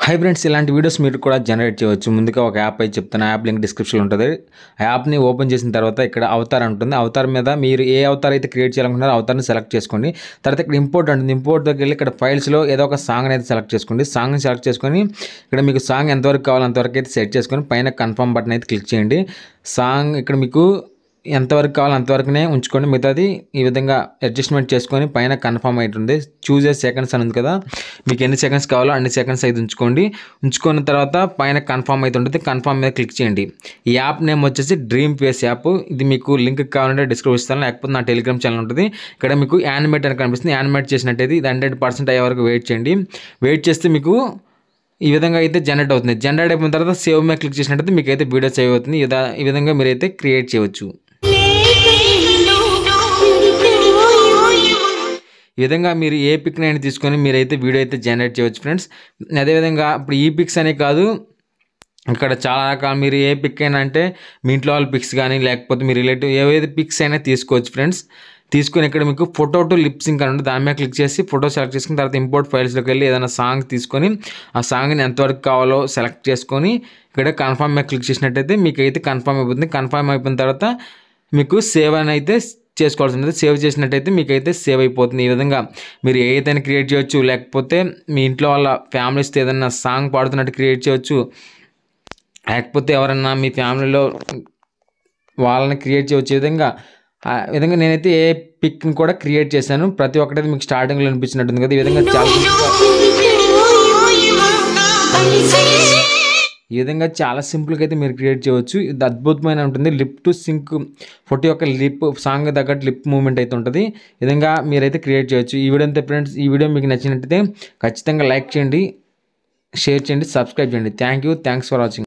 Hi friends, ఇలాంటి videos మీరు కూడా జనరేట్ చేయవచ్చు. ముందుగా ఒక యాప్ అయితే చెప్తాను. యాప్ లింక్ డిస్క్రిప్షన్లో ఉంటుంది. ఆ యాప్ని ఓపెన్ చేసిన తర్వాత ఇక్కడ అవతార్ ఉంటుంది. అవతార్ మీద మీరు ఏ అవతార్ అయితే క్రియేట్ చేయాలనుకుంటున్నారో అవతార్ని సెలెక్ట్ చేసుకోండి. తర్వాత ఇక్కడ ఇంపోర్ట్ ఉంటుంది. ఇంపోర్ట్ దగ్గర వెళ్ళి ఇక్కడ ఫైల్స్లో ఏదో ఒక సాంగ్ అనేది సెలెక్ట్ చేసుకోండి. సాంగ్ని సెలెక్ట్ చేసుకొని ఇక్కడ మీకు సాంగ్ ఎంతవరకు కావాలో అంతవరకు అయితే సెట్ చేసుకొని పైన కన్ఫర్మ్ బటన్ అయితే క్లిక్ చేయండి. సాంగ్ ఇక్కడ మీకు ఎంతవరకు కావాలో అంతవరకునే ఉంచుకోండి. మిగతాది ఈ విధంగా అడ్జస్ట్మెంట్ చేసుకొని పైన కన్ఫర్మ్ అవుతుంది. చూజ్ ఏ సెకండ్స్ అని ఉంది కదా, మీకు ఎన్ని సెకండ్స్ కావాలో అన్ని సెకండ్స్ అయితే ఉంచుకున్న తర్వాత పైన కన్ఫర్మ్ అయితే ఉంటుంది. కన్ఫర్మ్ మీద క్లిక్ చేయండి. ఈ యాప్ నేమ్ వచ్చేసి డ్రీమ్ ఫేస్ యాప్. ఇది మీకు లింక్ కావాలంటే డిస్క్రిప్షన్ ఇస్తాను, లేకపోతే నా టెలిగ్రామ్ ఛానల్ ఉంటుంది. ఇక్కడ మీకు యానిమేట్ అని కనిపిస్తుంది. యానిమేట్ చేసినట్టయితే ఇది 100% అయ్యే వరకు వెయిట్ చేయండి. వెయిట్ చేస్తే మీకు ఈ విధంగా అయితే జనరేట్ అవుతుంది. జనరేట్ అయిపోయిన తర్వాత సేవ్ మీద క్లిక్ చేసినట్టయితే మీకు అయితే వీడియో సేవ్ అవుతుంది. ఈ విధంగా మీరైతే క్రియేట్ చేయవచ్చు. ఈ విధంగా మీరు ఏ పిక్ని అయినా తీసుకొని మీరైతే వీడియో అయితే జనరేట్ చేయవచ్చు ఫ్రెండ్స్. అదేవిధంగా ఇప్పుడు ఈ పిక్స్ అనే కాదు, ఇక్కడ చాలా రకాల మీరు ఏ పిక్ అయినా అంటే మీ ఇంట్లో వాళ్ళ పిక్స్ కానీ లేకపోతే మీ రిలేటివ్ ఏవైతే పిక్స్ అయినా తీసుకోవచ్చు ఫ్రెండ్స్. తీసుకొని ఇక్కడ మీకు ఫోటో టు లిప్ సింక్ అని ఉంటుంది. దాని మీద క్లిక్ చేసి ఫోటో సెలెక్ట్ చేసుకుని తర్వాత ఇంపోర్ట్ ఫైల్స్లోకి వెళ్ళి ఏదైనా సాంగ్ తీసుకొని ఆ సాంగ్ని ఎంతవరకు కావాలో సెలెక్ట్ చేసుకొని ఇక్కడ కన్ఫర్మ్ మీద క్లిక్ చేసినట్టయితే మీకు అయితే కన్ఫర్మ్ అయిపోతుంది. కన్ఫర్మ్ అయిపోయిన తర్వాత మీకు సేవ్ అని అయితే చేసుకోవాల్సి ఉంటుంది. సేవ్ చేసినట్టయితే మీకైతే సేవ్ అయిపోతుంది. ఈ విధంగా మీరు ఏదైనా క్రియేట్ చేయవచ్చు, లేకపోతే మీ ఇంట్లో వాళ్ళ ఫ్యామిలీస్తో ఏదైనా సాంగ్ పాడుతున్నట్టు క్రియేట్ చేయవచ్చు, లేకపోతే ఎవరన్నా మీ ఫ్యామిలీలో వాళ్ళని క్రియేట్ చేయవచ్చు. ఈ విధంగా నేనైతే ఏ పిక్ని కూడా క్రియేట్ చేశాను. ప్రతి ఒక్కటైతే మీకు స్టార్టింగ్లో అనిపించినట్టుంది కదా. ఈ విధంగా చాలా సింపుల్గా అయితే మీరు క్రియేట్ చేయవచ్చు. ఇది అద్భుతమైన ఉంటుంది. లిప్ టు సింక్ ఫోటో యొక్క లిప్ సాంగ్ తగ్గట్టు లిప్ మూవ్మెంట్ అయితే ఉంటుంది. ఈ విధంగా మీరైతే క్రియేట్ చేయవచ్చు. ఈ వీడియో అంతే ఫ్రెండ్స్. ఈ వీడియో మీకు నచ్చినట్టయితే ఖచ్చితంగా లైక్ చేయండి, షేర్ చేయండి, సబ్స్క్రైబ్ చేయండి. Thanks for watching.